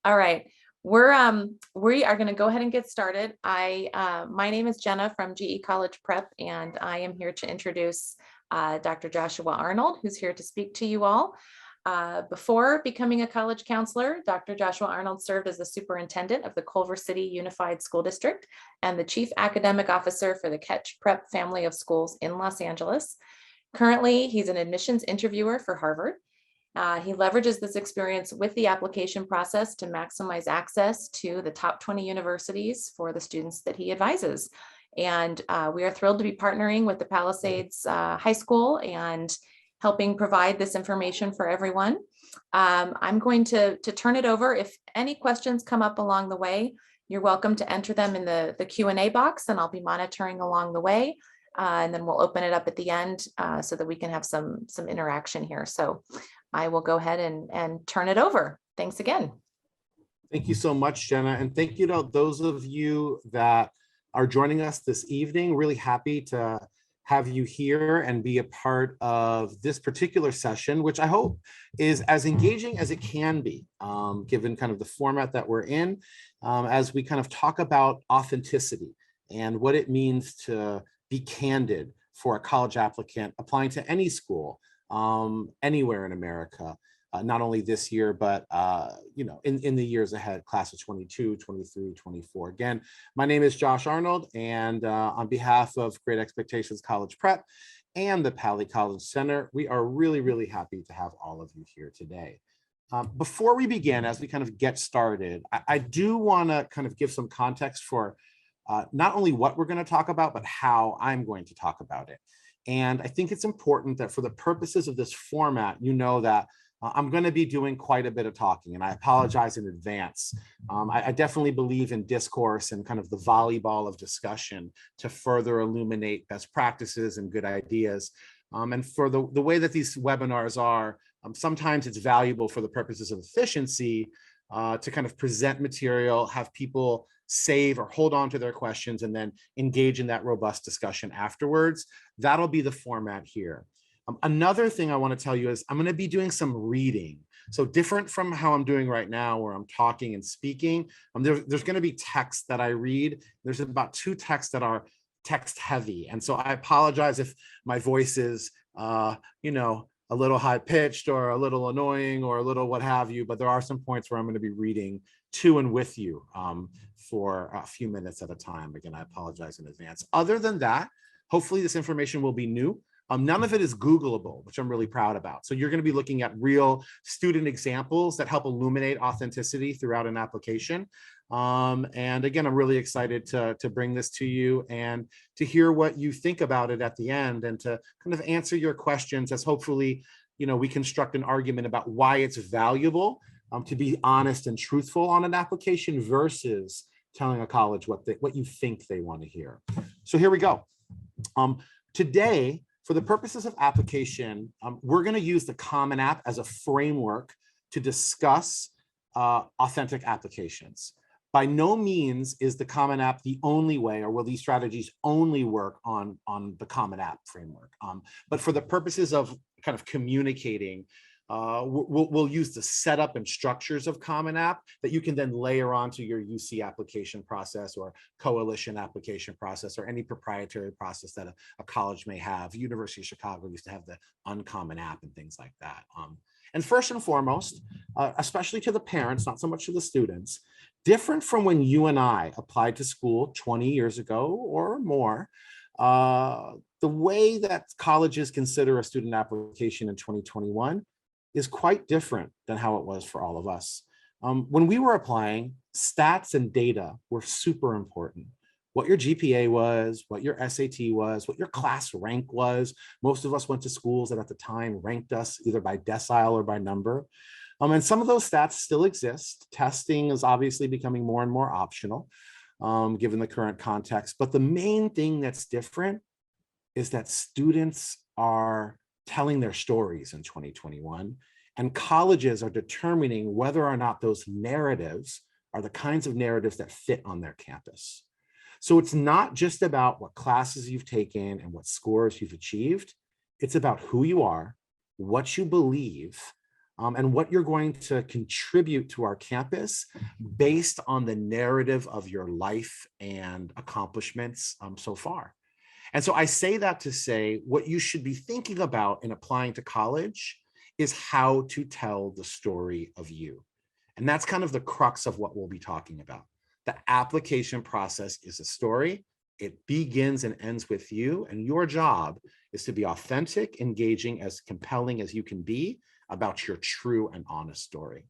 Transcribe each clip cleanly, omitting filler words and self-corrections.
All right. We are going to go ahead and get started. My name is Jenna from GE College Prep, and I am here to introduce Dr. Joshua Arnold, who's here to speak to you all. Before becoming a college counselor, Dr. Joshua Arnold served as the superintendent of the Culver City Unified School District and the chief academic officer for the Ketch Prep family of schools in Los Angeles. Currently, he's an admissions interviewer for Harvard. He leverages this experience with the application process to maximize access to the top 20 universities for the students that he advises. And we are thrilled to be partnering with the Palisades High School and helping provide this information for everyone. I'm going to turn it over. If any questions come up along the way, you're welcome to enter them in the Q&A box, and I'll be monitoring along the way. And then we'll open it up at the end so that we can have some interaction here. So I will go ahead and turn it over. Thanks again. Thank you so much, Jenna. And thank you to those of you that are joining us this evening. Really happy to have you here and be a part of this particular session, which I hope is as engaging as it can be, given kind of the format that we're in, as we kind of talk about authenticity and what it means to be candid for a college applicant applying to any school, anywhere in America, not only this year, but in the years ahead, class of 22, 23, 24. Again, my name is Josh Arnold, and on behalf of Great Expectations College Prep and the Pali College Center, we are really, really happy to have all of you here today. Before we begin, as we kind of get started, I do want to kind of give some context for not only what we're going to talk about, but how I'm going to talk about it. And I think it's important that for the purposes of this format, you know that I'm going to be doing quite a bit of talking, and I apologize in advance. I definitely believe in discourse and kind of the volleyball of discussion to further illuminate best practices and good ideas. And for the way that these webinars are, sometimes it's valuable for the purposes of efficiency to kind of present material, have people save or hold on to their questions, and then engage in that robust discussion afterwards. That'll be the format here. Another thing I want to tell you is I'm going to be doing some reading. So different from how I'm doing right now, where I'm talking and speaking, there's going to be text that I read. There's about 2 texts that are text heavy. And so I apologize if my voice is, a little high pitched or a little annoying or a little what have you, but there are some points where I'm going to be reading to and with you for a few minutes at a time. Again, I apologize in advance. Other than that, hopefully this information will be new. None of it is Googleable, which I'm really proud about. So you're going to be looking at real student examples that help illuminate authenticity throughout an application. And again, I'm really excited to bring this to you and to hear what you think about it at the end, and to kind of answer your questions as hopefully, we construct an argument about why it's valuable to be honest and truthful on an application versus telling a college what you think they want to hear. So here we go. Today, for the purposes of application, we're going to use the Common App as a framework to discuss authentic applications. By no means is the Common App the only way, or will these strategies only work on the Common App framework. But for the purposes of kind of communicating, we'll use the setup and structures of Common App that you can then layer onto your UC application process or coalition application process or any proprietary process that a college may have. University of Chicago used to have the Uncommon App and things like that. And first and foremost, especially to the parents, not so much to the students, different from when you and I applied to school 20 years ago or more, the way that colleges consider a student application in 2021 is quite different than how it was for all of us. When we were applying, stats and data were super important. What your GPA was, what your SAT was, what your class rank was. Most of us went to schools that at the time ranked us either by decile or by number. And some of those stats still exist. Testing is obviously becoming more and more optional, given the current context. But the main thing that's different is that students are telling their stories in 2021, and colleges are determining whether or not those narratives are the kinds of narratives that fit on their campus. So it's not just about what classes you've taken and what scores you've achieved. It's about who you are, what you believe, and what you're going to contribute to our campus based on the narrative of your life and accomplishments so far. And so I say that to say what you should be thinking about in applying to college is how to tell the story of you. And that's kind of the crux of what we'll be talking about. The application process is a story. It begins and ends with you, and your job is to be authentic, engaging, as compelling as you can be about your true and honest story.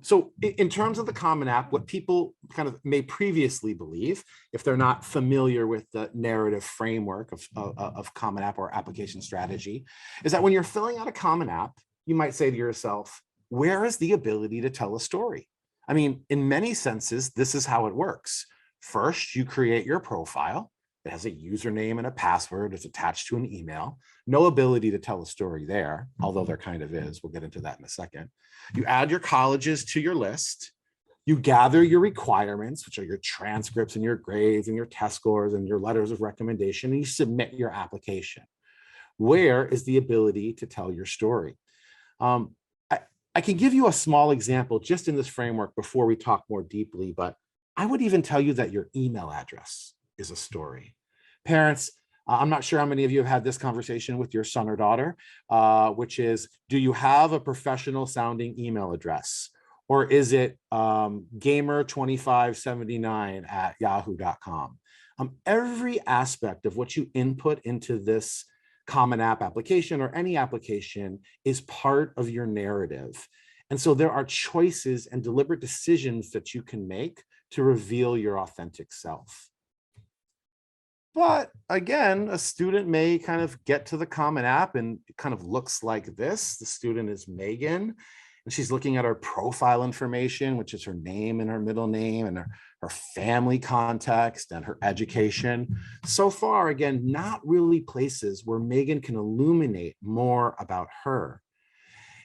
So in terms of the Common App, what people kind of may previously believe, if they're not familiar with the narrative framework of Common App or application strategy, is that when you're filling out a Common App, you might say to yourself, where is the ability to tell a story? I mean, in many senses, this is how it works. First, you create your profile. It has a username and a password. It's attached to an email. No ability to tell a story there, although there kind of is. We'll get into that in a second. You add your colleges to your list. You gather your requirements, which are your transcripts and your grades and your test scores and your letters of recommendation, and you submit your application. Where is the ability to tell your story? I can give you a small example just in this framework before we talk more deeply, but I would even tell you that your email address is a story. Parents, I'm not sure how many of you have had this conversation with your son or daughter, which is, do you have a professional sounding email address? Or is it gamer2579@yahoo.com? Every aspect of what you input into this Common App application or any application is part of your narrative. And so there are choices and deliberate decisions that you can make to reveal your authentic self. But again, a student may kind of get to the Common App and it kind of looks like this. The student is Megan, and she's looking at her profile information, which is her name and her middle name and her family context and her education. So far, again, not really places where Megan can illuminate more about her.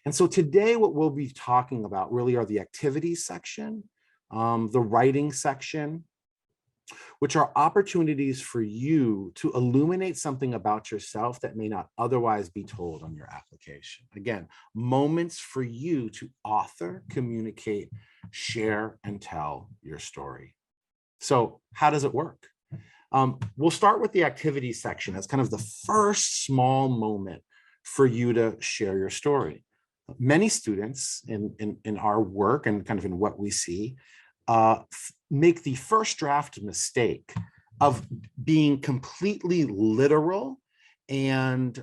And so today, what we'll be talking about really are the activities section, the writing section, which are opportunities for you to illuminate something about yourself that may not otherwise be told on your application. Again, moments for you to author, communicate, share, and tell your story. So how does it work? We'll start with the activities section as kind of the first small moment for you to share your story. Many students in our work and kind of in what we see make the first draft mistake of being completely literal and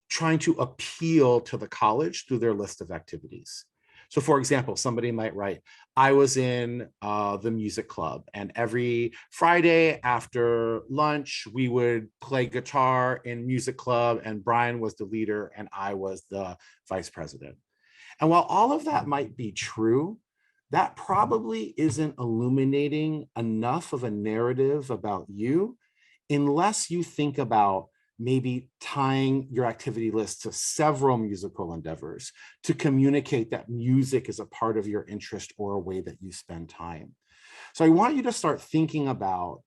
trying to appeal to the college through their list of activities. So for example, somebody might write, I was in the music club, and every Friday after lunch, we would play guitar in music club, and Brian was the leader and I was the vice president. And while all of that might be true, that probably isn't illuminating enough of a narrative about you unless you think about maybe tying your activity list to several musical endeavors to communicate that music is a part of your interest or a way that you spend time. So I want you to start thinking about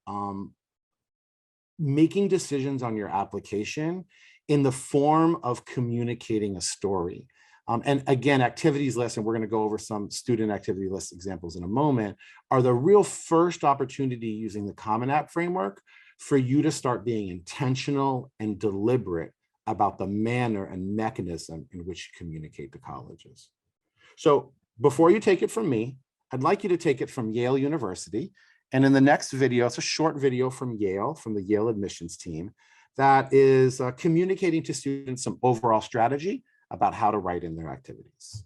making decisions on your application in the form of communicating a story. And again, activities lists, and we're going to go over some student activity list examples in a moment, are the real first opportunity using the Common App framework for you to start being intentional and deliberate about the manner and mechanism in which you communicate to colleges. So before you take it from me, I'd like you to take it from Yale University. And in the next video, it's a short video from Yale, from the Yale admissions team, that is communicating to students some overall strategy about how to write in their activities.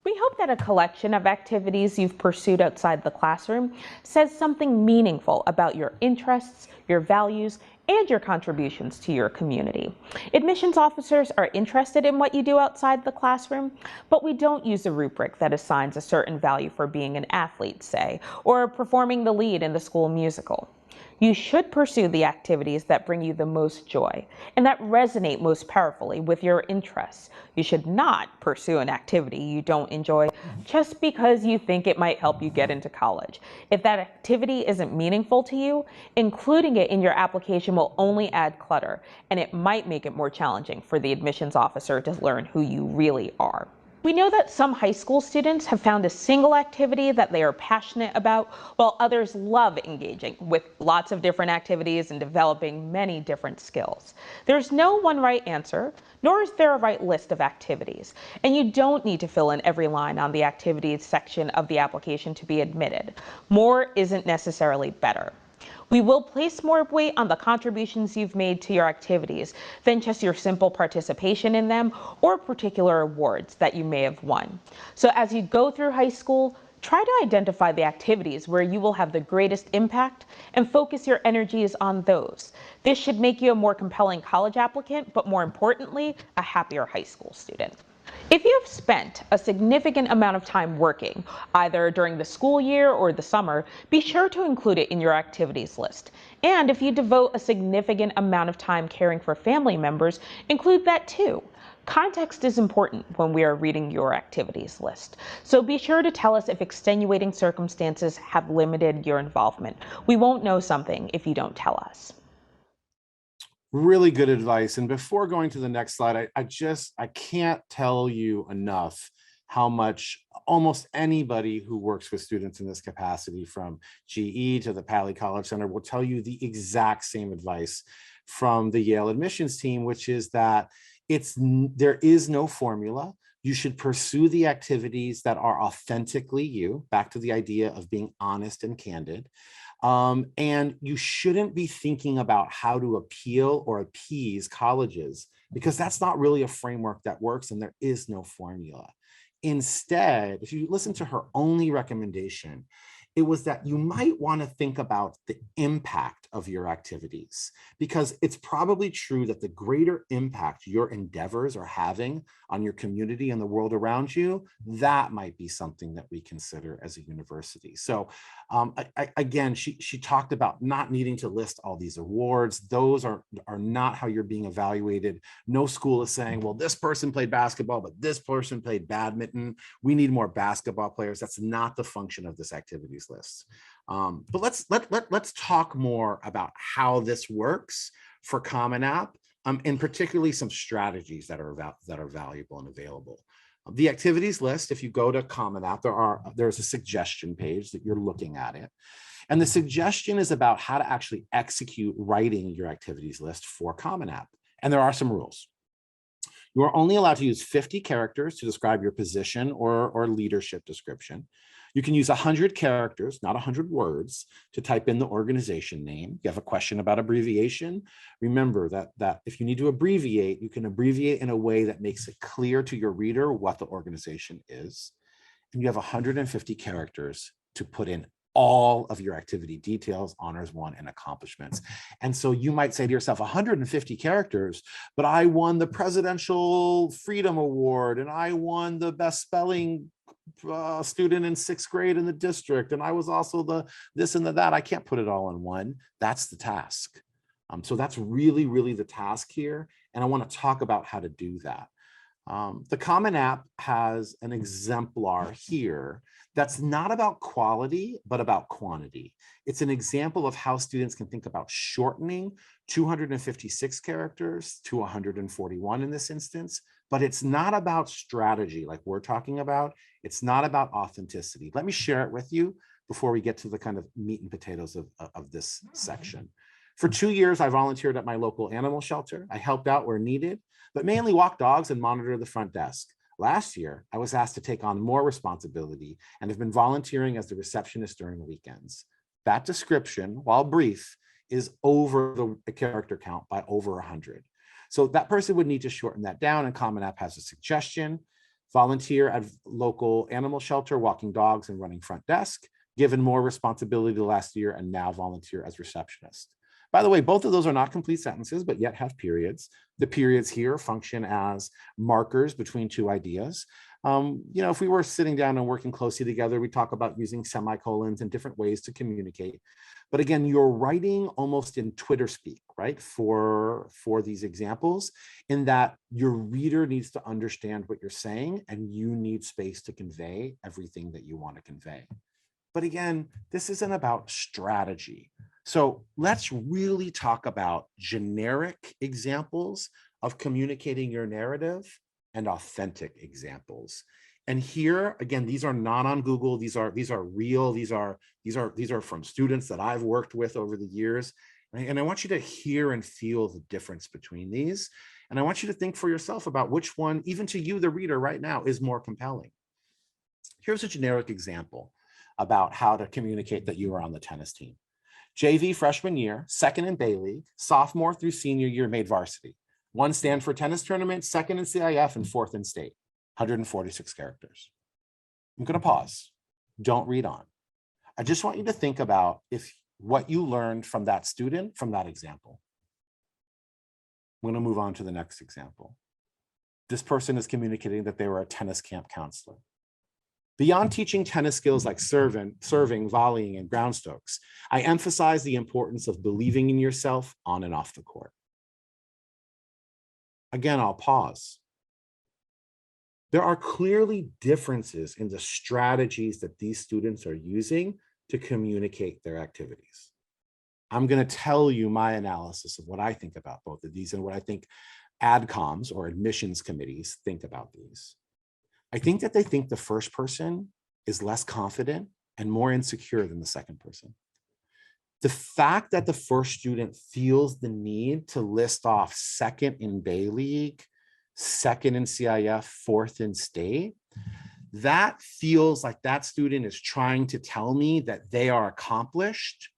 We hope that a collection of activities you've pursued outside the classroom says something meaningful about your interests, your values, and your contributions to your community. Admissions officers are interested in what you do outside the classroom, but we don't use a rubric that assigns a certain value for being an athlete, say, or performing the lead in the school musical. You should pursue the activities that bring you the most joy and that resonate most powerfully with your interests. You should not pursue an activity you don't enjoy just because you think it might help you get into college. If that activity isn't meaningful to you, including it in your application will only add clutter, and it might make it more challenging for the admissions officer to learn who you really are. We know that some high school students have found a single activity that they are passionate about, while others love engaging with lots of different activities and developing many different skills. There's no one right answer, nor is there a right list of activities, and you don't need to fill in every line on the activities section of the application to be admitted. More isn't necessarily better. We will place more weight on the contributions you've made to your activities than just your simple participation in them or particular awards that you may have won. So as you go through high school, try to identify the activities where you will have the greatest impact and focus your energies on those. This should make you a more compelling college applicant, but more importantly, a happier high school student. If you have spent a significant amount of time working, either during the school year or the summer, be sure to include it in your activities list. And if you devote a significant amount of time caring for family members, include that too. Context is important when we are reading your activities list. So be sure to tell us if extenuating circumstances have limited your involvement. We won't know something if you don't tell us. Really good advice. And before going to the next slide, I can't tell you enough how much almost anybody who works with students in this capacity, from GE to the Pali College Center, will tell you the exact same advice from the Yale admissions team, which is that there is no formula. You should pursue the activities that are authentically you, back to the idea of being honest and candid. And you shouldn't be thinking about how to appeal or appease colleges, because that's not really a framework that works, and there is no formula. Instead, if you listen to her only recommendation, it was that you might want to think about the impact of your activities, because it's probably true that the greater impact your endeavors are having on your community and the world around you, that might be something that we consider as a university. So again, she talked about not needing to list all these awards. Those are not how you're being evaluated. No school is saying, well, this person played basketball, but this person played badminton. We need more basketball players. That's not the function of this activities list. But let's talk more about how this works for Common App, and particularly some strategies that are valuable and available. The activities list, if you go to Common App, there's a suggestion page that you're looking at it. And the suggestion is about how to actually execute writing your activities list for Common App. And there are some rules. You are only allowed to use 50 characters to describe your position or leadership description. You can use 100 characters, not 100 words, to type in the organization name. You have a question about abbreviation. Remember that if you need to abbreviate, you can abbreviate in a way that makes it clear to your reader what the organization is. And you have 150 characters to put in all of your activity details, honors won, and accomplishments. And so you might say to yourself, 150 characters, but I won the Presidential Freedom Award, and I won the best spelling student in 6th grade in the district, and I was also the this and the that. I can't put it all in one. That's the task. So that's really the task here. And I want to talk about how to do that. The Common App has an exemplar here that's not about quality, but about quantity. It's an example of how students can think about shortening 256 characters to 141 in this instance, but it's not about strategy like we're talking about. It's not about authenticity. Let me share it with you before we get to the kind of meat and potatoes of this section. For 2 years, I volunteered at my local animal shelter. I helped out where needed, but mainly walk dogs and monitor the front desk. Last year, I was asked to take on more responsibility and have been volunteering as the receptionist during the weekends. That description, while brief, is over the character count by over 100. So that person would need to shorten that down, and Common App has a suggestion: volunteer at local animal shelter, walking dogs and running front desk, given more responsibility last year, and now volunteer as receptionist. By the way, both of those are not complete sentences, but yet have periods. The periods here function as markers between two ideas. If we were sitting down and working closely together, we talk about using semicolons and different ways to communicate. But again, you're writing almost in Twitter speak, right? For these examples, in that your reader needs to understand what you're saying and you need space to convey everything that you want to convey. But again, this isn't about strategy. So let's really talk about generic examples of communicating your narrative and authentic examples. And here, again, these are not on Google. These are real. These are from students that I've worked with over the years. And I want you to hear and feel the difference between these. And I want you to think for yourself about which one, even to you, the reader right now, is more compelling. Here's a generic example about how to communicate that you are on the tennis team. JV freshman year, second in Bay League, sophomore through senior year made varsity. One Stanford tennis tournament, second in CIF, and fourth in state. 146 characters. I'm going to pause. Don't read on. I just want you to think about what you learned from that student, from that example. I'm going to move on to the next example. This person is communicating that they were a tennis camp counselor. Beyond teaching tennis skills like serving, volleying, and ground strokes, I emphasize the importance of believing in yourself on and off the court. Again, I'll pause. There are clearly differences in the strategies that these students are using to communicate their activities. I'm going to tell you my analysis of what I think about both of these and what I think ADCOMs or admissions committees think about these. I think that they think the first person is less confident and more insecure than the second person. The fact that the first student feels the need to list off second in Bay League, second in CIF, fourth in state, that feels like that student is trying to tell me that they are accomplished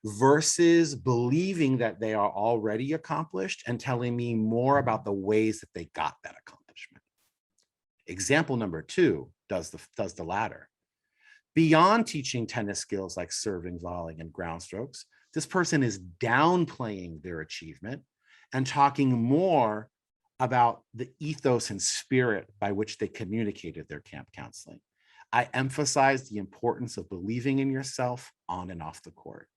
versus believing that they are already accomplished and telling me more about the ways that they got that accomplishment. Example number 2 does the latter. Beyond teaching tennis skills like serving, volleying, and ground strokes, this person is downplaying their achievement and talking more about the ethos and spirit by which they communicated their camp counseling. I emphasize the importance of believing in yourself on and off the court.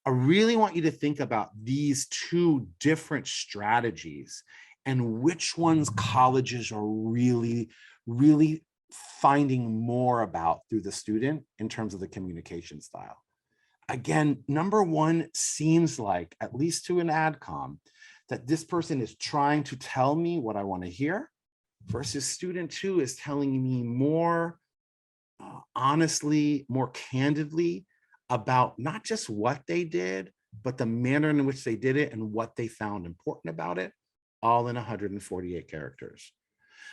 I really want you to think about these 2 different strategies and which ones colleges are really, really finding more about through the student in terms of the communication style. Again, number 1 seems like, at least to an ADCOM, that this person is trying to tell me what I want to hear, versus student 2 is telling me more honestly, more candidly about not just what they did, but the manner in which they did it and what they found important about it, all in 148 characters.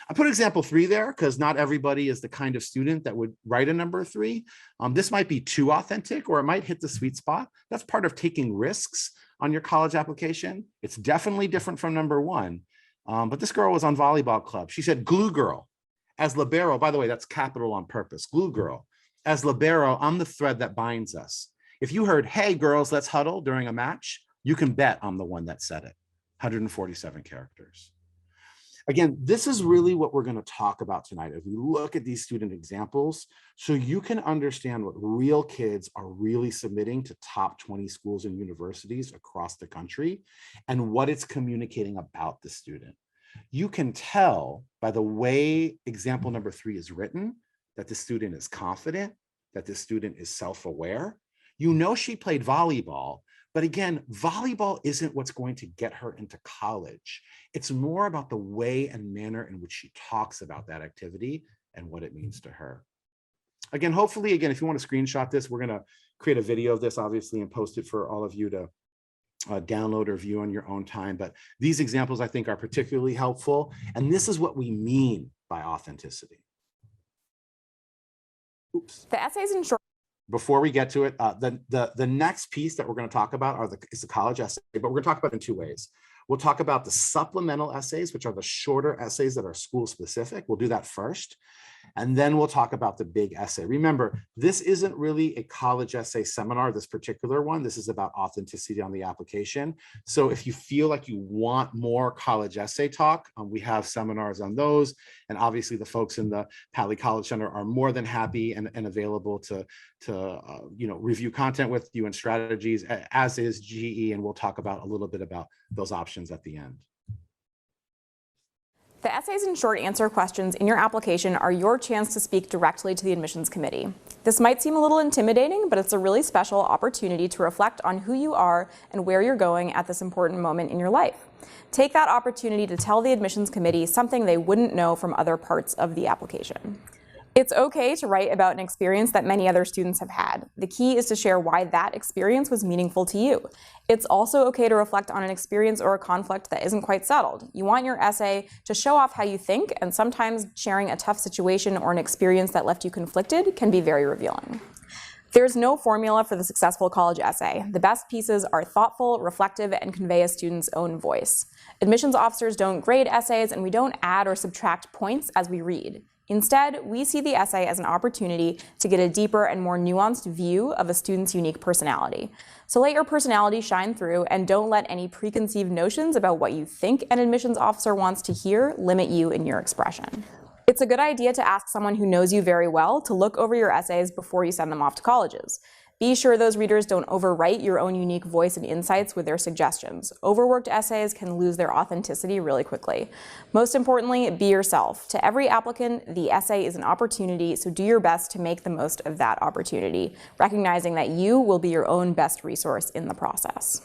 I put example 3 there because not everybody is the kind of student that would write a number 3. This might be too authentic, or it might hit the sweet spot. That's part of taking risks on your college application. It's definitely different from number 1. But this girl was on volleyball club. She said, glue girl. As libero, by the way, that's capital on purpose, glue girl. As libero, I'm the thread that binds us. If you heard, hey girls, let's huddle during a match, you can bet I'm the one that said it. 147 characters. Again, this is really what we're going to talk about tonight as we look at these student examples, so you can understand what real kids are really submitting to top 20 schools and universities across the country and what it's communicating about the student. You can tell by the way example number 3 is written that the student is confident, that the student is self-aware. You know she played volleyball, but again, volleyball isn't what's going to get her into college. It's more about the way and manner in which she talks about that activity and what it means to her. Again, hopefully, again, if you want to screenshot this, we're going to create a video of this, obviously, and post it for all of you to download or view on your own time. But these examples, I think, are particularly helpful. And this is what we mean by authenticity. Oops. The essays in short. Before we get to it, the next piece that we're going to talk about is the college essay, but we're going to talk about it in 2 ways. We'll talk about the supplemental essays, which are the shorter essays that are school specific. We'll do that first. And then we'll talk about the big essay. Remember, this isn't really a college essay seminar, this particular one. This is about authenticity on the application. So if you feel like you want more college essay talk, we have seminars on those. And obviously the folks in the Pali College Center are more than happy and available to review content with you and strategies, as is GE. And we'll talk about a little bit about those options at the end. The essays and short answer questions in your application are your chance to speak directly to the admissions committee. This might seem a little intimidating, but it's a really special opportunity to reflect on who you are and where you're going at this important moment in your life. Take that opportunity to tell the admissions committee something they wouldn't know from other parts of the application. It's okay to write about an experience that many other students have had. The key is to share why that experience was meaningful to you. It's also okay to reflect on an experience or a conflict that isn't quite settled. You want your essay to show off how you think, and sometimes sharing a tough situation or an experience that left you conflicted can be very revealing. There's no formula for the successful college essay. The best pieces are thoughtful, reflective, and convey a student's own voice. Admissions officers don't grade essays, and we don't add or subtract points as we read. Instead, we see the essay as an opportunity to get a deeper and more nuanced view of a student's unique personality. So let your personality shine through, and don't let any preconceived notions about what you think an admissions officer wants to hear limit you in your expression. It's a good idea to ask someone who knows you very well to look over your essays before you send them off to colleges. Be sure those readers don't overwrite your own unique voice and insights with their suggestions. Overworked essays can lose their authenticity really quickly. Most importantly, be yourself. To every applicant, the essay is an opportunity, so do your best to make the most of that opportunity, recognizing that you will be your own best resource in the process.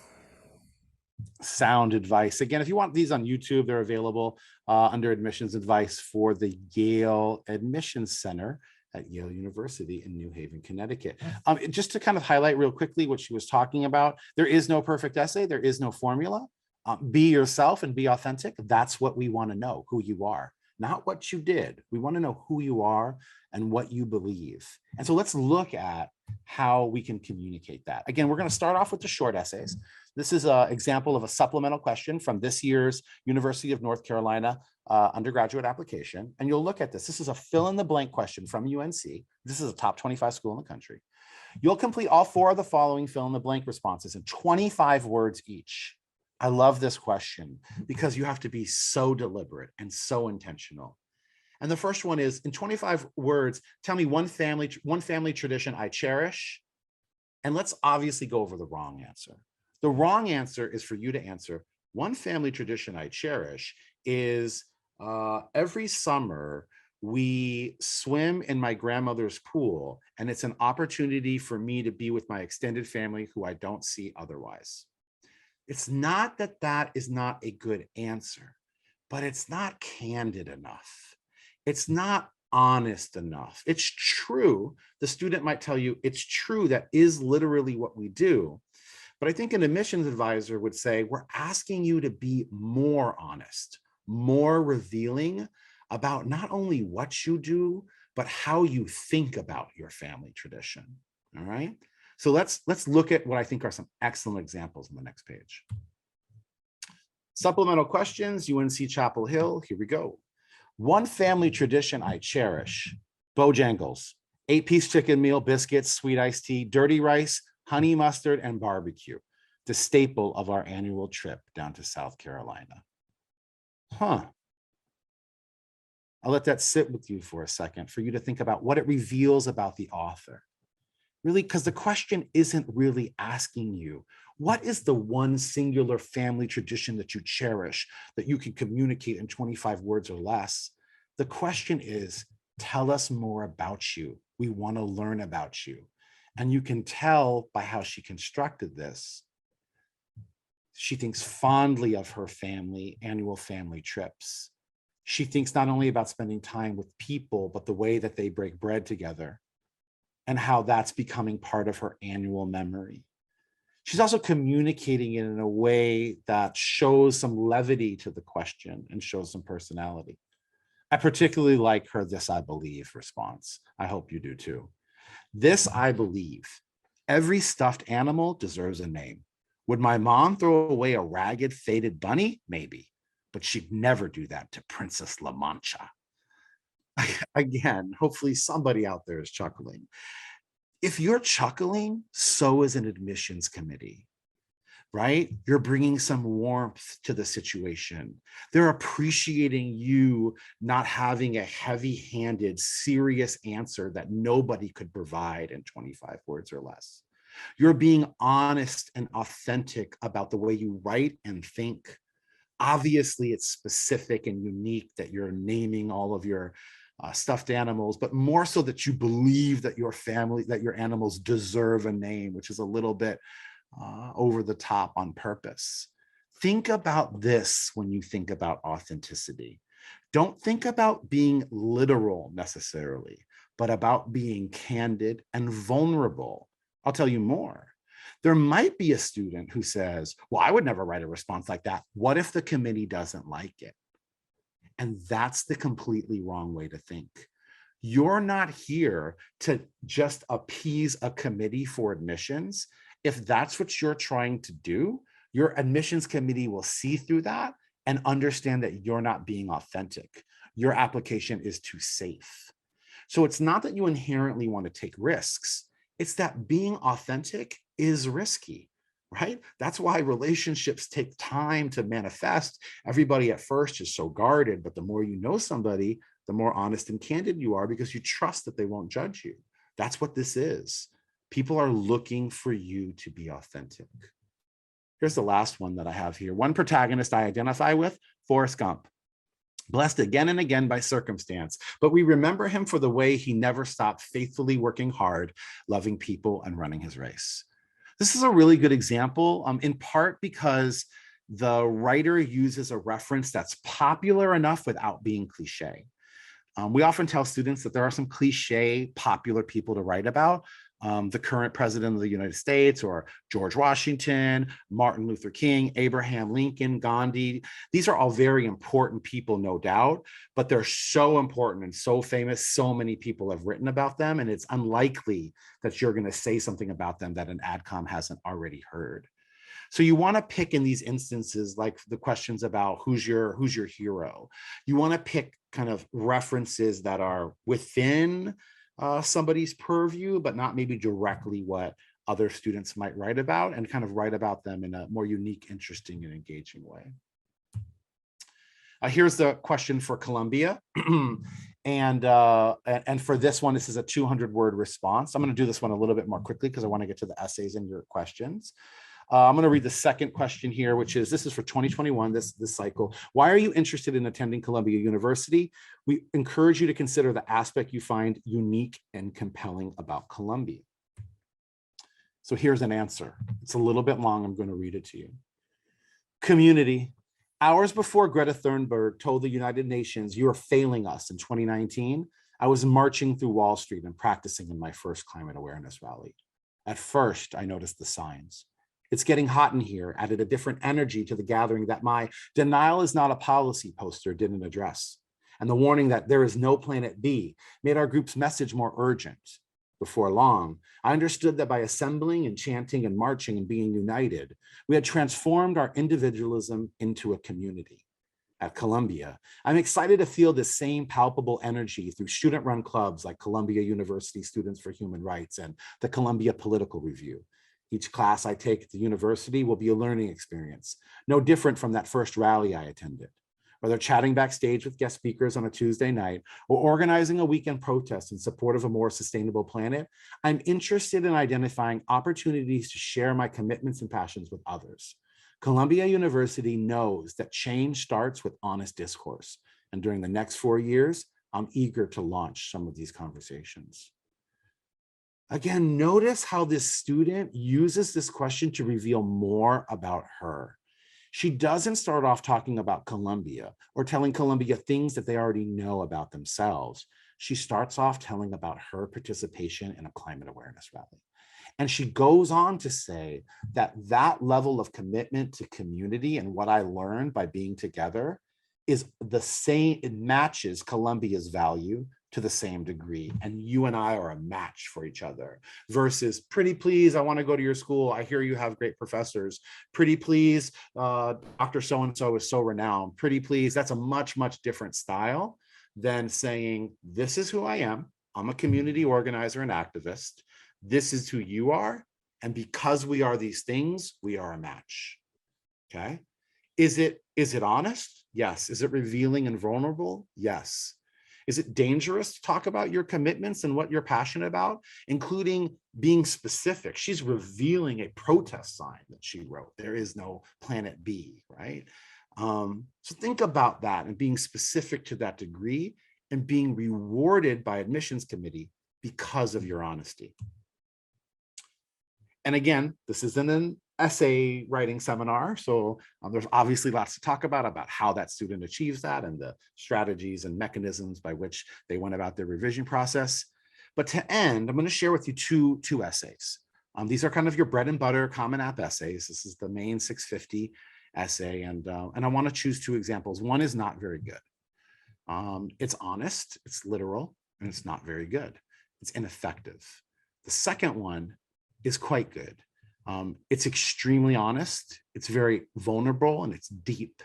Sound advice. Again, if you want these on YouTube, they're available under admissions advice for the Yale Admissions Center at Yale University in New Haven, Connecticut. Just to kind of highlight real quickly what she was talking about, there is no perfect essay, there is no formula. Be yourself and be authentic. That's what we want to know, who you are, not what you did. We want to know who you are and what you believe. And so let's look at how we can communicate that. Again, we're going to start off with the short essays. This is an example of a supplemental question from this year's University of North Carolina undergraduate application. And you'll look at this. This is a fill in the blank question from UNC. This is a top 25 school in the country. You'll complete all 4 of the following fill in the blank responses in 25 words each. I love this question because you have to be so deliberate and so intentional. And the first one is, in 25 words, tell me one family tradition I cherish. And let's obviously go over the wrong answer. The wrong answer is for you to answer, one family tradition I cherish is every summer we swim in my grandmother's pool, and it's an opportunity for me to be with my extended family who I don't see otherwise. It's not that that is not a good answer, but it's not candid enough. It's not honest enough. It's true. The student might tell you it's true. That is literally what we do. But I think an admissions advisor would say, we're asking you to be more honest, more revealing about not only what you do, but how you think about your family tradition. All right. So let's look at what I think are some excellent examples on the next page. Supplemental questions, UNC Chapel Hill. Here we go. One family tradition I cherish, Bojangles, 8-piece chicken meal, biscuits, sweet iced tea, dirty rice, honey mustard, and barbecue, the staple of our annual trip down to South Carolina. I'll let that sit with you for a second for you to think about what it reveals about the author. Really, because the question isn't really asking you, what is the one singular family tradition that you cherish that you can communicate in 25 words or less? The question is, tell us more about you. We want to learn about you. And you can tell by how she constructed this. She thinks fondly of her family, annual family trips. She thinks not only about spending time with people, but the way that they break bread together and how that's becoming part of her annual memory. She's also communicating it in a way that shows some levity to the question and shows some personality. I particularly like her "this I believe" response. I hope you do too. This I believe. Every stuffed animal deserves a name. Would my mom throw away a ragged, faded bunny? Maybe, but she'd never do that to Princess La Mancha. again, hopefully somebody out there is chuckling. If you're chuckling, so is an admissions committee, right? You're bringing some warmth to the situation. They're appreciating you not having a heavy-handed, serious answer that nobody could provide in 25 words or less. You're being honest and authentic about the way you write and think. Obviously, it's specific and unique that you're naming all of your stuffed animals, but more so that you believe that your family, that your animals deserve a name, which is a little bit over the top on purpose. Think about this when you think about authenticity. Don't think about being literal necessarily, but about being candid and vulnerable. I'll tell you more. There might be a student who says, well, I would never write a response like that. What if the committee doesn't like it? And that's the completely wrong way to think. You're not here to just appease a committee for admissions. If that's what you're trying to do, your admissions committee will see through that and understand that you're not being authentic. Your application is too safe. So it's not that you inherently want to take risks. It's that being authentic is risky, right? That's why relationships take time to manifest. Everybody at first is so guarded, but the more you know somebody, the more honest and candid you are because you trust that they won't judge you. That's what this is. People are looking for you to be authentic. Here's the last one that I have here. One protagonist I identify with, Forrest Gump. Blessed again and again by circumstance, but we remember him for the way he never stopped faithfully working hard, loving people, and running his race. This is a really good example, in part because the writer uses a reference that's popular enough without being cliche. We often tell students that there are some cliche, popular people to write about. The current president of the United States, or George Washington, Martin Luther King, Abraham Lincoln, Gandhi. These are all very important people, no doubt, but they're so important and so famous. So many people have written about them, and it's unlikely that you're going to say something about them that an AdCom hasn't already heard. So you want to pick in these instances, like the questions about who's your hero. You want to pick kind of references that are within somebody's purview, but not maybe directly what other students might write about, and kind of write about them in a more unique, interesting, and engaging way. Here's the question for Columbia. And for this one, this is a 200-word response. I'm going to do this one a little bit more quickly because I want to get to the essays and your questions. I'm going to read the second question here, which is, this is for 2021, this cycle. Why are you interested in attending Columbia University? We encourage you to consider the aspect you find unique and compelling about Columbia. So here's an answer. It's a little bit long. I'm going to read it to you. Community. Hours before Greta Thunberg told the United Nations, you are failing us in 2019, I was marching through Wall Street and practicing in my first climate awareness rally. At first, I noticed the signs. It's getting hot in here added a different energy to the gathering that my denial is not a policy poster didn't address. And the warning that there is no planet B made our group's message more urgent. Before long, I understood that by assembling and chanting and marching and being united, we had transformed our individualism into a community. At Columbia, I'm excited to feel the same palpable energy through student-run clubs like Columbia University Students for Human Rights and the Columbia Political Review. Each class I take at the university will be a learning experience, no different from that first rally I attended. Whether chatting backstage with guest speakers on a Tuesday night or organizing a weekend protest in support of a more sustainable planet, I'm interested in identifying opportunities to share my commitments and passions with others. Columbia University knows that change starts with honest discourse, and during the next 4 years, I'm eager to launch some of these conversations. Again, notice how this student uses this question to reveal more about her. She doesn't start off talking about Columbia or telling Columbia things that they already know about themselves. She starts off telling about her participation in a climate awareness rally. And she goes on to say that that level of commitment to community and what I learned by being together is the same, it matches Columbia's value to the same degree. And you and I are a match for each other versus pretty please, I want to go to your school. I hear you have great professors. Pretty please, Dr. So-and-so is so renowned. Pretty please, that's a much, much different style than saying, this is who I am. I'm a community organizer and activist. This is who you are. And because we are these things, we are a match. Okay. Is it honest? Yes. Is it revealing and vulnerable? Yes. Is it dangerous to talk about your commitments and what you're passionate about, including being specific? She's revealing a protest sign that she wrote. There is no planet B, right? So think about that and being specific to that degree and being rewarded by admissions committee because of your honesty. And again, this isn't an essay writing seminar. So there's obviously lots to talk about how that student achieves that and the strategies and mechanisms by which they went about their revision process. But to end, I'm going to share with you two essays. These are kind of your bread and butter Common App essays. This is the main 650 essay. And I want to choose two examples. One is not very good. It's honest, it's literal, and it's not very good. It's ineffective. The second one is quite good. It's extremely honest, it's very vulnerable, and it's deep.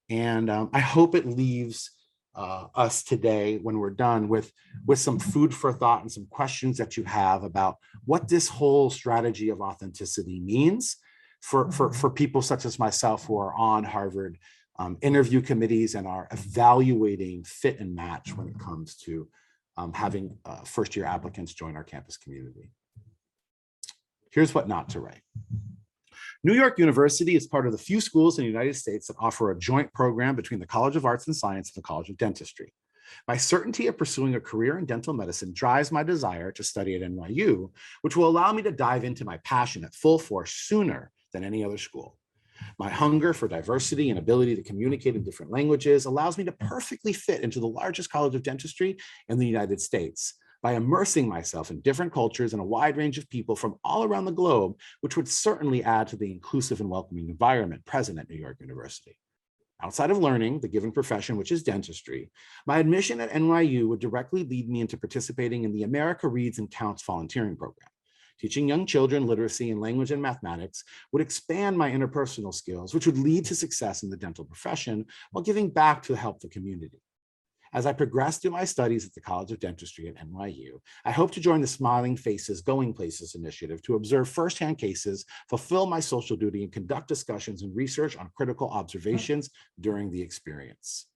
And I hope it leaves us today, when we're done, with some food for thought and some questions that you have about what this whole strategy of authenticity means for people such as myself who are on Harvard interview committees and are evaluating fit and match when it comes to having first-year applicants join our campus community. Here's what not to write. New York University is part of the few schools in the United States that offer a joint program between the College of Arts and Science and the College of Dentistry. My certainty of pursuing a career in dental medicine drives my desire to study at NYU, which will allow me to dive into my passion at full force sooner than any other school. My hunger for diversity and ability to communicate in different languages allows me to perfectly fit into the largest college of dentistry in the United States by immersing myself in different cultures and a wide range of people from all around the globe, which would certainly add to the inclusive and welcoming environment present at New York University. Outside of learning the given profession, which is dentistry, my admission at NYU would directly lead me into participating in the America Reads and Counts volunteering program. Teaching young children literacy in language and mathematics would expand my interpersonal skills, which would lead to success in the dental profession while giving back to help the community. As I progress through my studies at the College of Dentistry at NYU, I hope to join the Smiling Faces Going Places initiative to observe firsthand cases, fulfill my social duty, and conduct discussions and research on critical observations during the experience.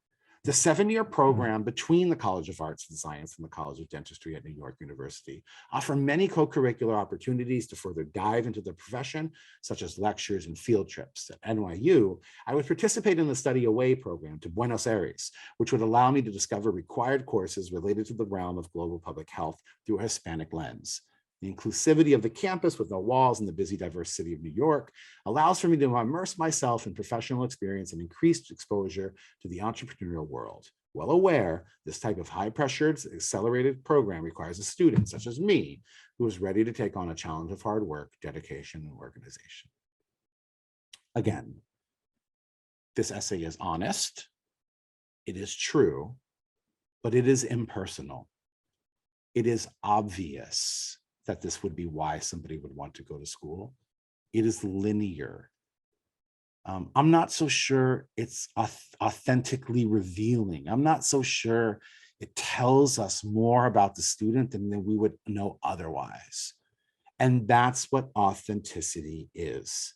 The 7-year program between the College of Arts and Science and the College of Dentistry at New York University offer many co-curricular opportunities to further dive into the profession, such as lectures and field trips. At NYU, I would participate in the Study Away program to Buenos Aires, which would allow me to discover required courses related to the realm of global public health through a Hispanic lens. The inclusivity of the campus with no walls in the busy, diverse city of New York allows for me to immerse myself in professional experience and increased exposure to the entrepreneurial world. Well aware, this type of high-pressured, accelerated program requires a student, such as me, who is ready to take on a challenge of hard work, dedication, and organization. Again, this essay is honest, it is true, but it is impersonal. It is obvious that this would be why somebody would want to go to school. It is linear. I'm not so sure it's authentically revealing. I'm not so sure it tells us more about the student than we would know otherwise. And that's what authenticity is.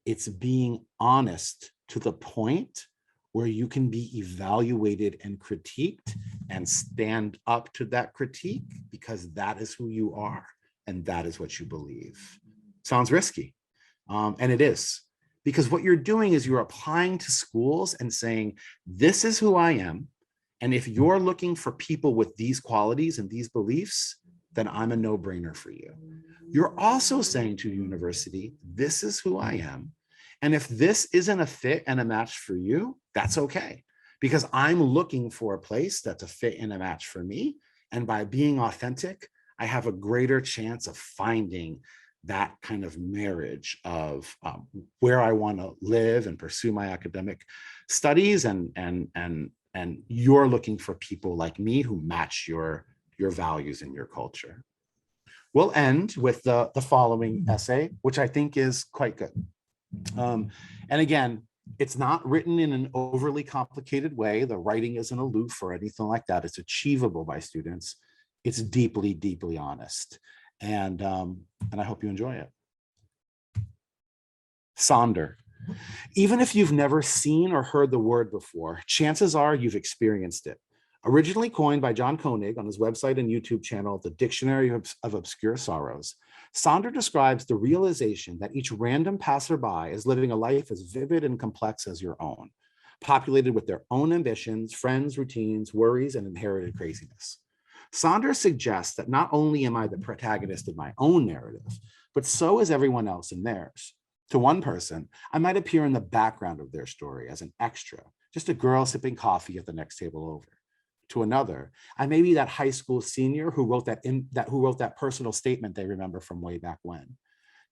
It's being honest to the point where you can be evaluated and critiqued and stand up to that critique because that is who you are. And that is what you believe. Sounds risky, and it is. Because what you're doing is you're applying to schools and saying, this is who I am. And if you're looking for people with these qualities and these beliefs, then I'm a no-brainer for you. You're also saying to the university, this is who I am. And if this isn't a fit and a match for you, that's okay. Because I'm looking for a place that's a fit and a match for me. And by being authentic, I have a greater chance of finding that kind of marriage of where I want to live and pursue my academic studies, and you're looking for people like me who match your values and your culture. We'll end with the following essay, which I think is quite good. And again, It's not written in an overly complicated way. The writing isn't aloof or anything like that. It's achievable by students. It's deeply, deeply honest. And I hope you enjoy it. Sonder. Even if you've never seen or heard the word before, chances are you've experienced it. Originally coined by John Koenig on his website and YouTube channel, The Dictionary of Obscure Sorrows, Sonder describes the realization that each random passerby is living a life as vivid and complex as your own, populated with their own ambitions, friends, routines, worries, and inherited craziness. Sonder suggests that not only am I the protagonist of my own narrative, but so is everyone else in theirs. To one person, I might appear in the background of their story as an extra, just a girl sipping coffee at the next table over. To another, I may be that high school senior who wrote that personal statement they remember from way back when.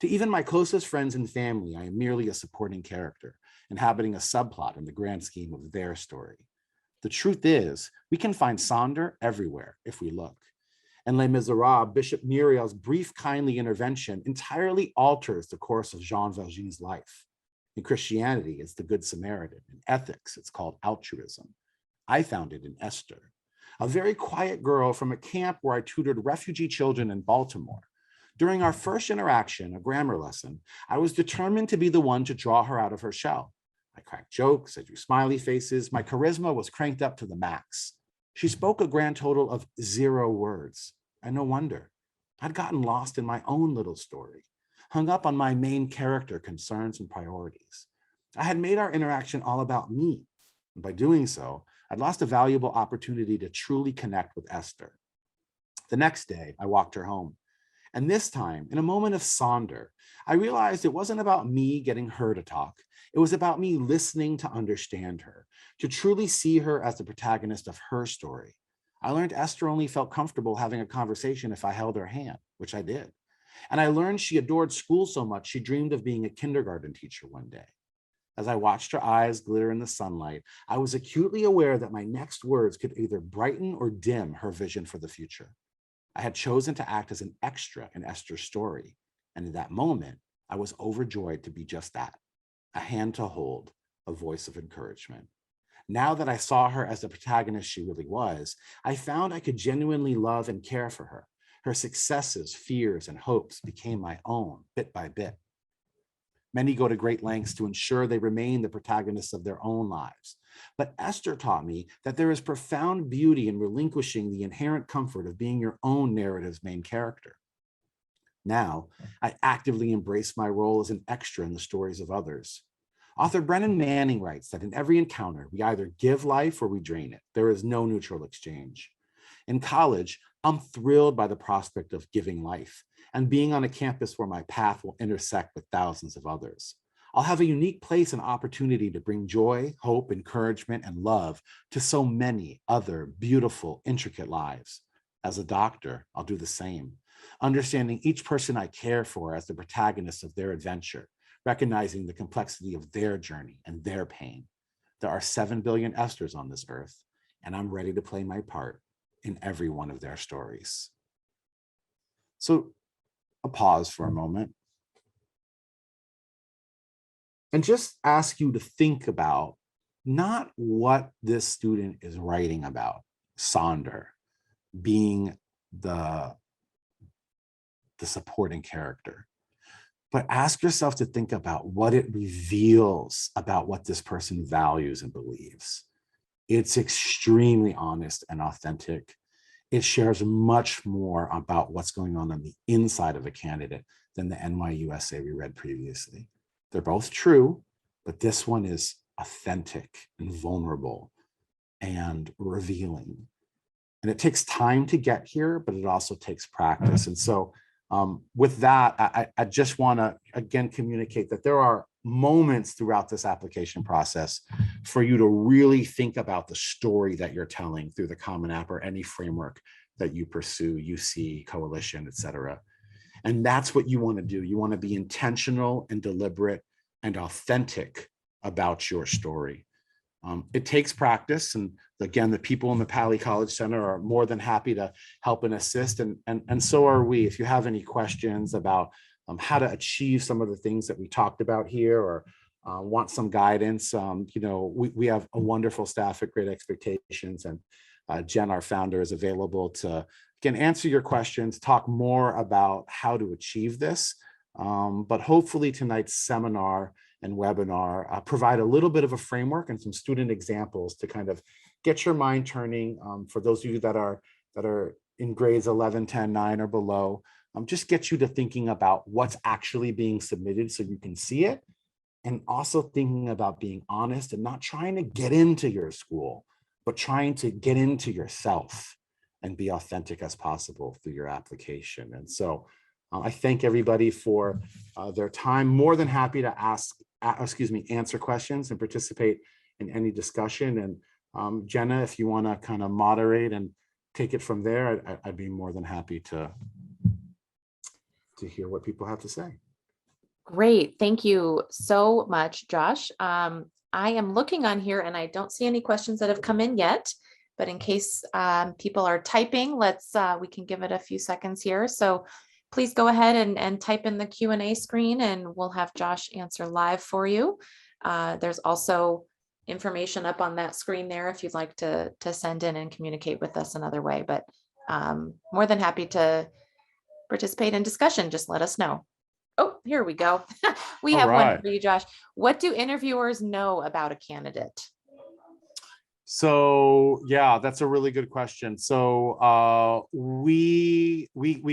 To even my closest friends and family, I am merely a supporting character, inhabiting a subplot in the grand scheme of their story. The truth is, we can find Sonder everywhere if we look. In Les Miserables, Bishop Muriel's brief, kindly intervention entirely alters the course of Jean Valjean's life. In Christianity, it's the Good Samaritan. In ethics, it's called altruism. I found it in Esther, a very quiet girl from a camp where I tutored refugee children in Baltimore. During our first interaction, a grammar lesson, I was determined to be the one to draw her out of her shell. I cracked jokes, I drew smiley faces, my charisma was cranked up to the max. She spoke a grand total of 0 words, and no wonder. I'd gotten lost in my own little story, hung up on my main character concerns and priorities. I had made our interaction all about me, and by doing so, I'd lost a valuable opportunity to truly connect with Esther. The next day, I walked her home. And this time, in a moment of Sonder, I realized it wasn't about me getting her to talk. It was about me listening to understand her, to truly see her as the protagonist of her story. I learned Esther only felt comfortable having a conversation if I held her hand, which I did. And I learned she adored school so much she dreamed of being a kindergarten teacher one day. As I watched her eyes glitter in the sunlight, I was acutely aware that my next words could either brighten or dim her vision for the future. I had chosen to act as an extra in Esther's story, and in that moment, I was overjoyed to be just that, a hand to hold, a voice of encouragement. Now that I saw her as the protagonist she really was, I found I could genuinely love and care for her. Her successes, fears, and hopes became my own, bit by bit. Many go to great lengths to ensure they remain the protagonists of their own lives. But Esther taught me that there is profound beauty in relinquishing the inherent comfort of being your own narrative's main character. Now, I actively embrace my role as an extra in the stories of others. Author Brennan Manning writes that in every encounter, we either give life or we drain it. There is no neutral exchange. In college, I'm thrilled by the prospect of giving life and being on a campus where my path will intersect with thousands of others. I'll have a unique place and opportunity to bring joy, hope, encouragement, and love to so many other beautiful, intricate lives. As a doctor, I'll do the same, understanding each person I care for as the protagonist of their adventure, recognizing the complexity of their journey and their pain. There are 7 billion Esthers on this earth, and I'm ready to play my part in every one of their stories. So I'll pause for a moment and just ask you to think about not what this student is writing about, Sonder being the supporting character, but ask yourself to think about what it reveals about what this person values and believes. It's extremely honest and authentic. It shares much more about what's going on the inside of a candidate than the NYU essay we read previously. They're both true, but this one is authentic and vulnerable and revealing. And it takes time to get here, but it also takes practice. And so with that, I just want to, again, communicate that there are moments throughout this application process for you to really think about the story that you're telling through the Common App or any framework that you pursue, UC, Coalition, et cetera. And that's what you want to do. You want to be intentional and deliberate and authentic about your story. It takes practice. And again, the people in the Pali College Center are more than happy to help and assist. And so are we. If you have any questions about how to achieve some of the things that we talked about here, or want some guidance, we have a wonderful staff at Great Expectations, and Jen, our founder, is available to answer your questions, talk more about how to achieve this. But hopefully tonight's seminar and webinar provide a little bit of a framework and some student examples to kind of get your mind turning. For those of you that are in grades 11, 10, 9 or below, just get you to thinking about what's actually being submitted so you can see it, and also thinking about being honest and not trying to get into your school, but trying to get into yourself and be authentic as possible through your application. And so I thank everybody for their time. More than happy to answer questions and participate in any discussion. And Jenna, if you want to kind of moderate and take it from there, I'd be more than happy to hear what people have to say. Great. Thank you so much, Josh. I am looking on here and I don't see any questions that have come in yet, but in case people are typing, we can give it a few seconds here. So please go ahead and type in the Q&A screen and we'll have Josh answer live for you. There's also information up on that screen there if you'd like to send in and communicate with us another way, but more than happy to participate in discussion. Just let us know. Oh, here we go. We have one for you, Josh. What do interviewers know about a candidate? So yeah, that's a really good question. So we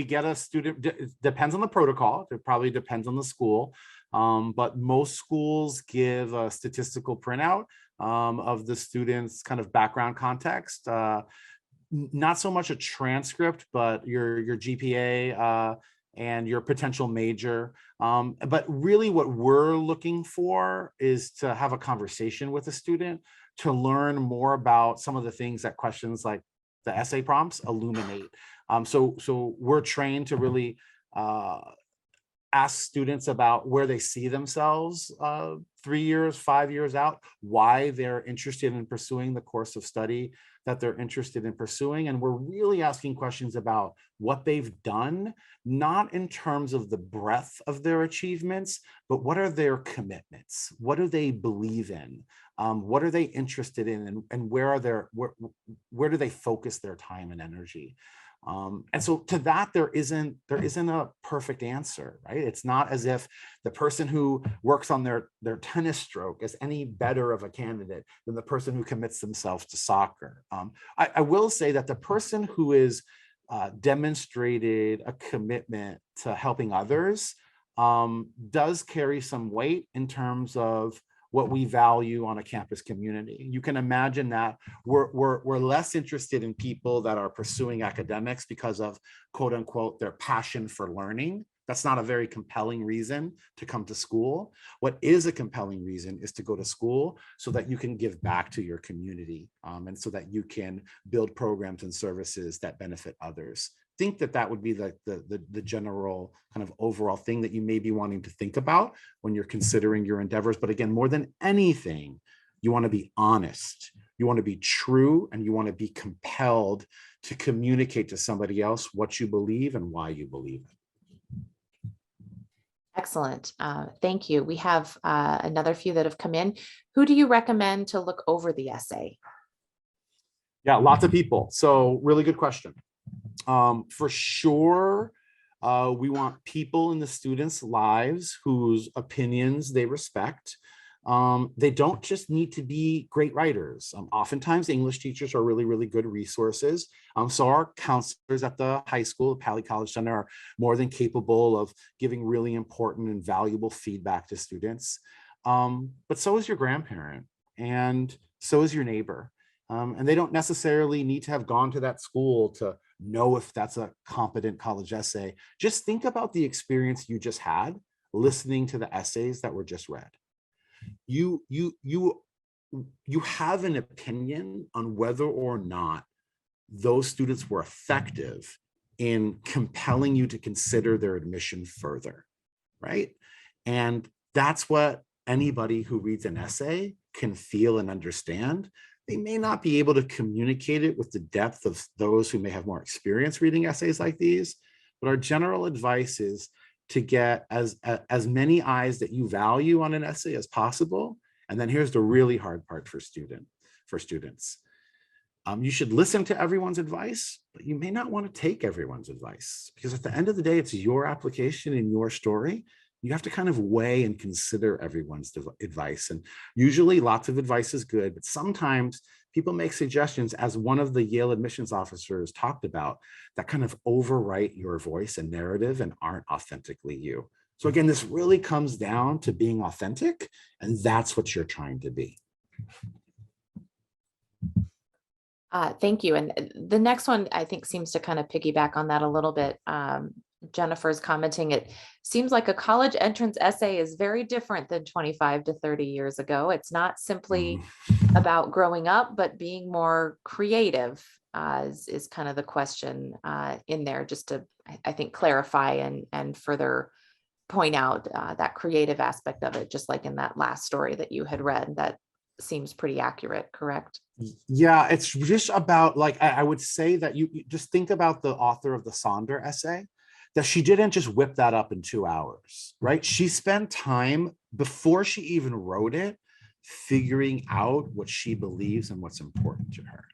get a student, depends on the protocol. It probably depends on the school. But most schools give a statistical printout of the student's kind of background context. Not so much a transcript, but your GPA and your potential major. But really what we're looking for is to have a conversation with a student to learn more about some of the things that questions like the essay prompts illuminate. So we're trained to really ask students about where they see themselves 3 years, 5 years out, why they're interested in pursuing the course of study that they're interested in pursuing. And we're really asking questions about what they've done, not in terms of the breadth of their achievements, but what are their commitments? What do they believe in? What are they interested in? And where do they focus their time and energy? And so to that, there isn't a perfect answer, right? It's not as if the person who works on their tennis stroke is any better of a candidate than the person who commits themselves to soccer. I will say that the person who is demonstrated a commitment to helping others does carry some weight in terms of what we value on a campus community. You can imagine that we're less interested in people that are pursuing academics because of quote unquote their passion for learning. That's not a very compelling reason to come to school. What is a compelling reason is to go to school so that you can give back to your community and so that you can build programs and services that benefit others. Think that would be the general kind of overall thing that you may be wanting to think about when you're considering your endeavors. But again, more than anything, you want to be honest, you want to be true, and you want to be compelled to communicate to somebody else what you believe and why you believe it. Excellent. Thank you. We have another few that have come in. Who do you recommend to look over the essay? Yeah, lots of people. So really good question. For sure, we want people in the students' lives whose opinions they respect. They don't just need to be great writers. Oftentimes, English teachers are really, really good resources. So our counselors at the high school, Pali College Center, are more than capable of giving really important and valuable feedback to students. But so is your grandparent, and so is your neighbor. And they don't necessarily need to have gone to that school to know if that's a competent college essay. Just think about the experience you just had listening to the essays that were just read. You have an opinion on whether or not those students were effective in compelling you to consider their admission further, right? And that's what anybody who reads an essay can feel and understand. They may not be able to communicate it with the depth of those who may have more experience reading essays like these, but our general advice is to get as many eyes that you value on an essay as possible. And then here's the really hard part for students. You should listen to everyone's advice, but you may not want to take everyone's advice, because at the end of the day, it's your application and your story. You have to kind of weigh and consider everyone's advice. And usually lots of advice is good, but sometimes people make suggestions, as one of the Yale admissions officers talked about, that kind of overwrite your voice and narrative and aren't authentically you. So again, this really comes down to being authentic, and that's what you're trying to be. Thank you. And the next one, I think, seems to kind of piggyback on that a little bit. Jennifer's commenting, it seems like a college entrance essay is very different than 25 to 30 years ago. It's not simply about growing up, but being more creative is kind of the question in there, just to, I think, clarify and further point out that creative aspect of it, just like in that last story that you had read. That seems pretty accurate, correct? Yeah, it's just about, like, I would say that you just think about the author of the Sonder essay, that she didn't just whip that up in 2 hours, right? She spent time before she even wrote it, figuring out what she believes and what's important to her.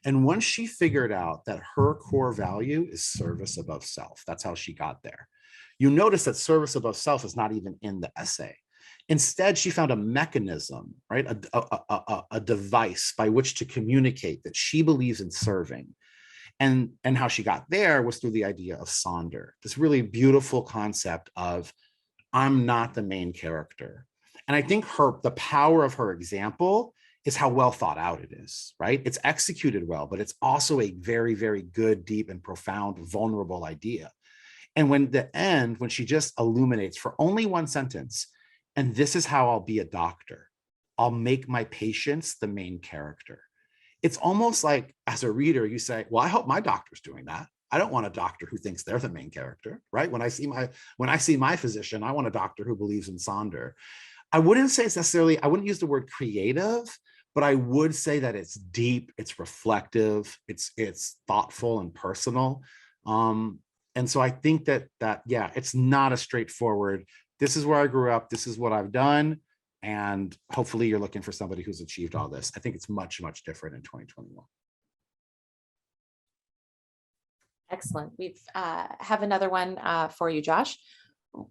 And once she figured out that her core value is service above self, that's how she got there. You notice that service above self is not even in the essay. Instead, she found a mechanism, right? A device by which to communicate that she believes in serving. And how she got there was through the idea of Sonder, this really beautiful concept of, I'm not the main character. And I think the power of her example is how well thought out it is, right? It's executed well, but it's also a very, very good, deep, and profound, vulnerable idea. And when she just illuminates for only one sentence, and this is how I'll be a doctor, I'll make my patients the main character. It's almost like, as a reader, you say, well, I hope my doctor's doing that. I don't want a doctor who thinks they're the main character, right? When I see my physician, I want a doctor who believes in Sonder. I wouldn't say it's necessarily, I wouldn't use the word creative, but I would say that it's deep, it's reflective, it's thoughtful and personal. And so I think that yeah, it's not a straightforward, this is where I grew up, this is what I've done, and hopefully you're looking for somebody who's achieved all this. I think it's much, much different in 2021. Excellent. We have another one for you, Josh.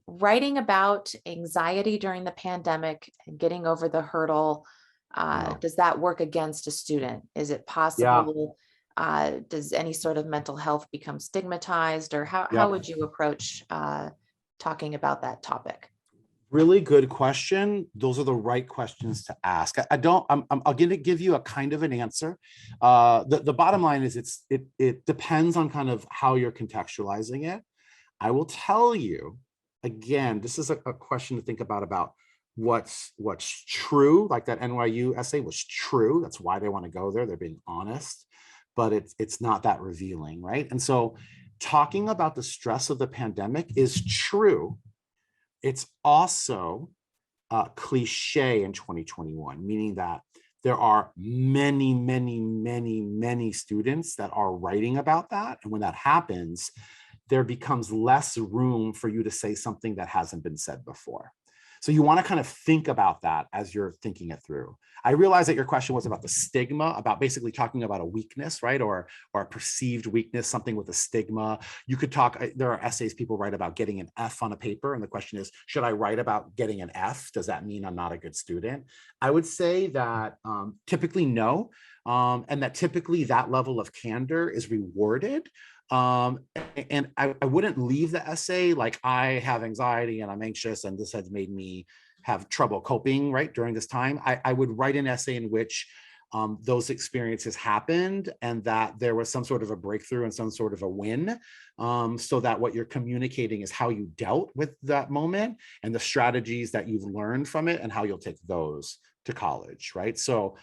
Writing about anxiety during the pandemic and getting over the hurdle, does that work against a student? Is it possible? Yeah. Does any sort of mental health become stigmatized, or how would you approach talking about that topic? Really good question. Those are the right questions to ask. I'm going to give you a kind of an answer. The bottom line is it depends on kind of how you're contextualizing it. I will tell you, again, this is a question to think about what's true. Like that NYU essay was true. That's why they want to go there. They're being honest, but it's not that revealing, right? And so talking about the stress of the pandemic is true. It's also cliche in 2021, meaning that there are many, many, many, many students that are writing about that. And when that happens, there becomes less room for you to say something that hasn't been said before. So you want to kind of think about that as you're thinking it through. I realize that your question was about the stigma, about basically talking about a weakness, right? Or a perceived weakness, something with a stigma. You could talk, there are essays people write about getting an F on a paper. And the question is, should I write about getting an F? Does that mean I'm not a good student? I would say that typically no. And that typically that level of candor is rewarded. And I wouldn't leave the essay like, I have anxiety and I'm anxious and this has made me have trouble coping, right, during this time. I would write an essay in which those experiences happened and that there was some sort of a breakthrough and some sort of a win, so that what you're communicating is how you dealt with that moment and the strategies that you've learned from it and how you'll take those to college, right? So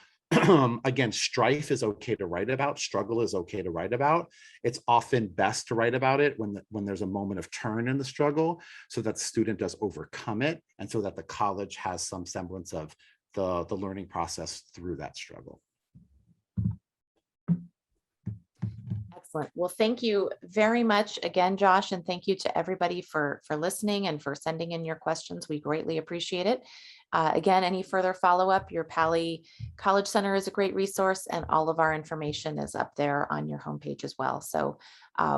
again, strife is okay to write about, struggle is okay to write about. It's often best to write about it when there's a moment of turn in the struggle, so that the student does overcome it, and so that the college has some semblance of the learning process through that struggle. Excellent. Well, thank you very much again, Josh, and thank you to everybody for listening and for sending in your questions. We greatly appreciate it. Again, any further follow-up, your Pali College Center is a great resource, and all of our information is up there on your homepage as well. So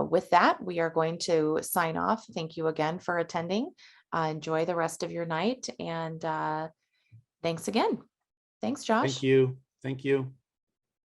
with that, we are going to sign off. Thank you again for attending. Enjoy the rest of your night, and thanks again. Thanks, Josh. Thank you. Thank you.